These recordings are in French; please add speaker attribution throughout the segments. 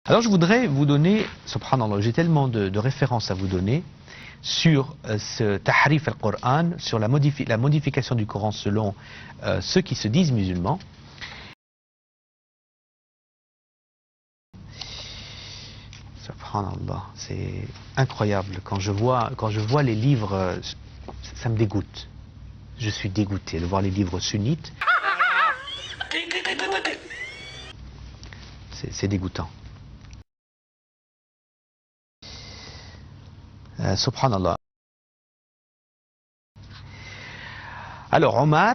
Speaker 1: Alors je voudrais vous donner, subhanallah, j'ai tellement de références à vous donner sur ce tahrif al-Qur'an, sur la modification du Coran selon ceux qui se disent musulmans. Subhanallah, c'est incroyable. Quand je vois les livres, ça me dégoûte. Je suis dégoûté de voir les livres sunnites. C'est dégoûtant. Subhanallah. Alors Omar,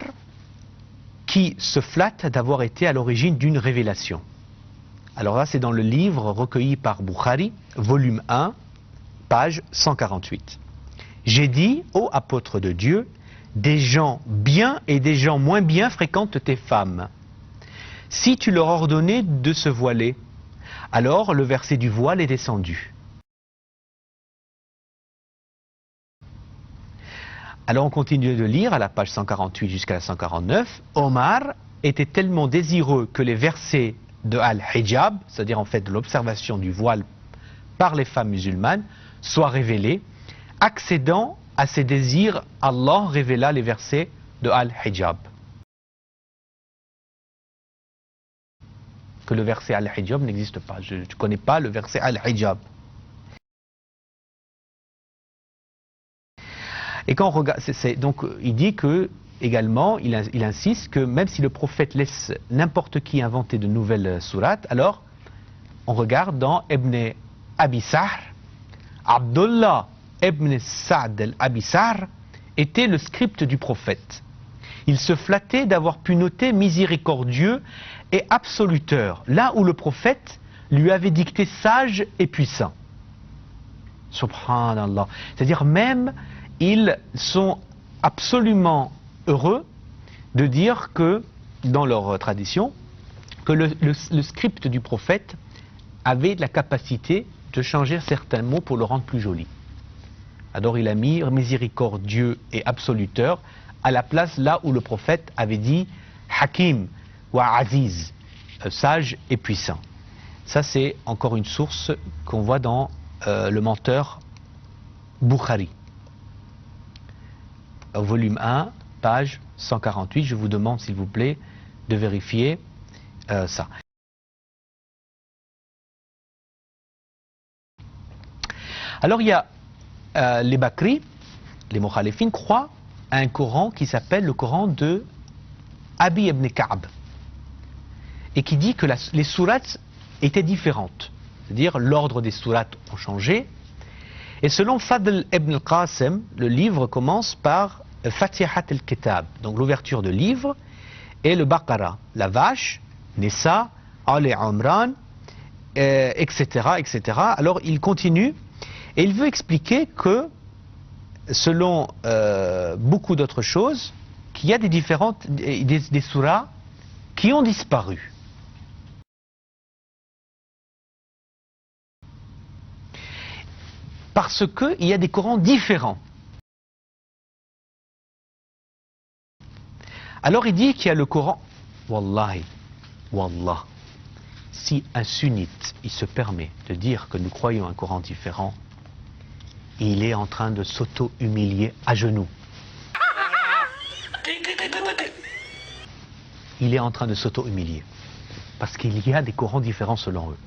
Speaker 1: qui se flatte d'avoir été à l'origine d'une révélation. Alors là, c'est dans le livre recueilli par Bukhari, volume 1, page 148. J'ai dit, ô apôtre de Dieu, des gens bien et des gens moins bien fréquentent tes femmes. Si tu leur ordonnais de se voiler, alors le verset du voile est descendu. Alors on continue de lire à la page 148 jusqu'à la 149. Omar était tellement désireux que les versets de Al-Hijab, c'est-à-dire en fait de l'observation du voile par les femmes musulmanes, soient révélés. Accédant à ses désirs, Allah révéla les versets de Al-Hijab. Que le verset Al-Hijab n'existe pas. Je ne connais pas le verset Al-Hijab. Et quand on regarde, donc il dit que également, il insiste que même si le prophète laisse n'importe qui inventer de nouvelles sourates, alors on regarde dans Ibn Abi Sahr, Abdullah Ibn Sa'd al-Abi Sahr était le script du prophète. Il se flattait d'avoir pu noter miséricordieux et absoluteur, là où le prophète lui avait dicté sage et puissant. Subhanallah. C'est-à-dire même ils sont absolument heureux de dire que, dans leur tradition, que le script du prophète avait la capacité de changer certains mots pour le rendre plus joli. Alors il a mis miséricordieux et absoluteur à la place là où le prophète avait dit Hakim wa Aziz, sage et puissant. Ça c'est encore une source qu'on voit dans le menteur Bukhari. Au volume 1, page 148, je vous demande s'il vous plaît de vérifier ça. Alors il y a les Bakri, les Mukhalifin croient à un Coran qui s'appelle le Coran de Abi ibn Ka'b et qui dit que les sourates étaient différentes, c'est-à-dire l'ordre des sourates ont changé. Et selon Fadl ibn al-Qasim, le livre commence par Fatihat al-Kitab, donc l'ouverture de livre, et le Baqara, la vache, Nisa, Ali Imran, etc., etc. Alors il continue et il veut expliquer que, selon beaucoup d'autres choses, qu'il y a des surahs qui ont disparu. Parce qu'il y a des Corans différents. Alors il dit qu'il y a le Coran, Wallahi, Wallah, si un sunnite, il se permet de dire que nous croyons un Coran différent, il est en train de s'auto-humilier à genoux. Il est en train de s'auto-humilier. Parce qu'il y a des Corans différents selon eux.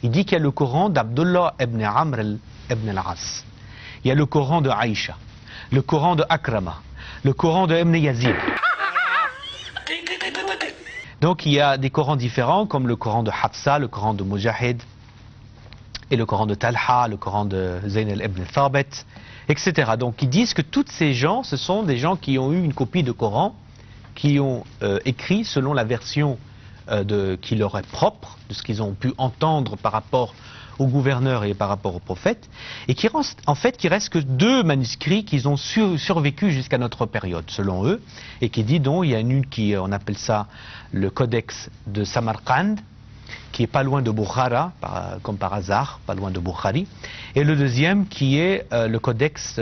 Speaker 1: Il dit qu'il y a le Coran d'Abdullah ibn Amr ibn al-As. Il y a le Coran de Aïcha, le Coran de Akrama, le Coran de Ibn Yazid. Donc il y a des Corans différents comme le Coran de Hafsa, le Coran de Mujahid, et le Coran de Talha, le Coran de Zayn ibn Thabit, etc. Donc ils disent que tous ces gens, ce sont des gens qui ont eu une copie de Coran, qui ont écrit selon la version qui leur est propre, de ce qu'ils ont pu entendre par rapport au gouverneur et par rapport au prophète, et qui reste que 2 manuscrits qui ont survécu jusqu'à notre période, selon eux, et qui dit donc, il y a une qui, on appelle ça le codex de Samarkand, qui est pas loin de Bukhara, comme par hasard, pas loin de Bukhari, et le deuxième qui est le codex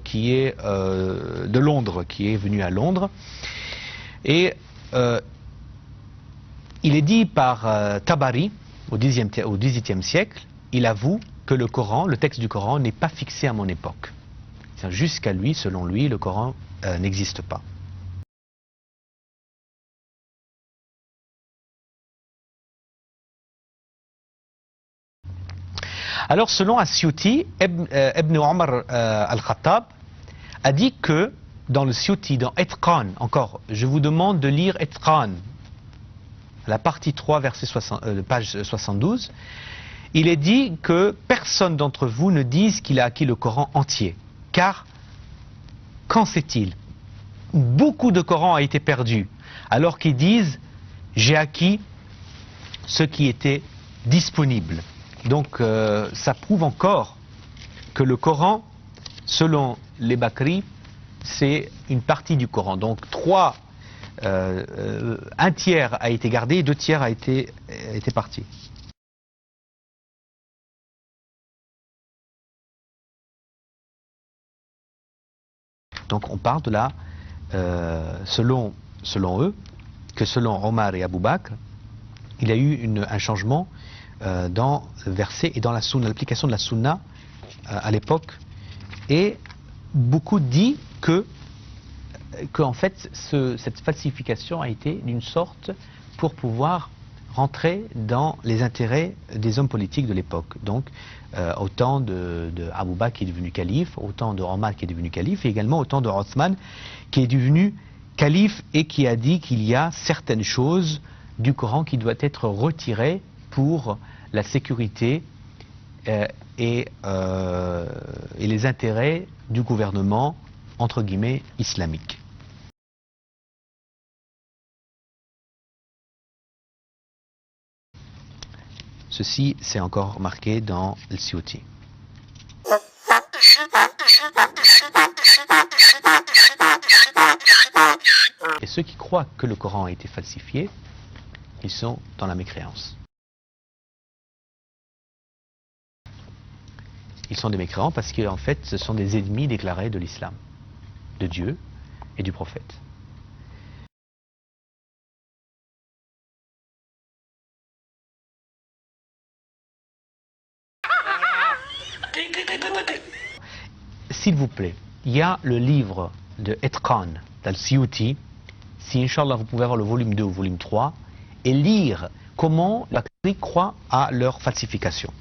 Speaker 1: qui est de Londres, qui est venu à Londres, et il est dit par Tabari au XVIIIe siècle, il avoue que le Coran, le texte du Coran, n'est pas fixé à mon époque. Jusqu'à lui, selon lui, le Coran n'existe pas. Alors, selon As-Suyuti, Ibn Omar al-Khattab a dit que dans le Suyuti, dans Itqan, encore, je vous demande de lire Itqan, la partie 3, page 72, il est dit que personne d'entre vous ne dise qu'il a acquis le Coran entier. Car, qu'en sait-il? Beaucoup de Corans a été perdu, alors qu'ils disent j'ai acquis ce qui était disponible. Donc ça prouve encore que le Coran, selon les Bakri, c'est une partie du Coran. Donc un tiers a été gardé, 2 tiers a été parti. Donc on parle de là, selon eux, que selon Omar et Abu Bakr, il y a eu un changement dans le verset et dans la sunna, l'application de la sunna à l'époque. Et beaucoup disent que en fait cette falsification a été d'une sorte pour pouvoir rentrer dans les intérêts des hommes politiques de l'époque. Donc autant de Abu Bakr qui est devenu calife, autant de Omar qui est devenu calife, et également autant de Othman qui est devenu calife et qui a dit qu'il y a certaines choses du Coran qui doivent être retirées pour la sécurité et les intérêts du gouvernement, entre guillemets, islamique. Ceci, c'est encore marqué dans le Suyuti. Et ceux qui croient que le Coran a été falsifié, ils sont dans la mécréance. Ils sont des mécréants parce qu'en fait, ce sont des ennemis déclarés de l'islam, de Dieu et du prophète. S'il vous plaît, il y a le livre de Itqan, d'Al-Suyuti. Si, Inch'Allah, vous pouvez avoir le volume 2 ou volume 3 et lire comment la Bakri croit à leur falsification.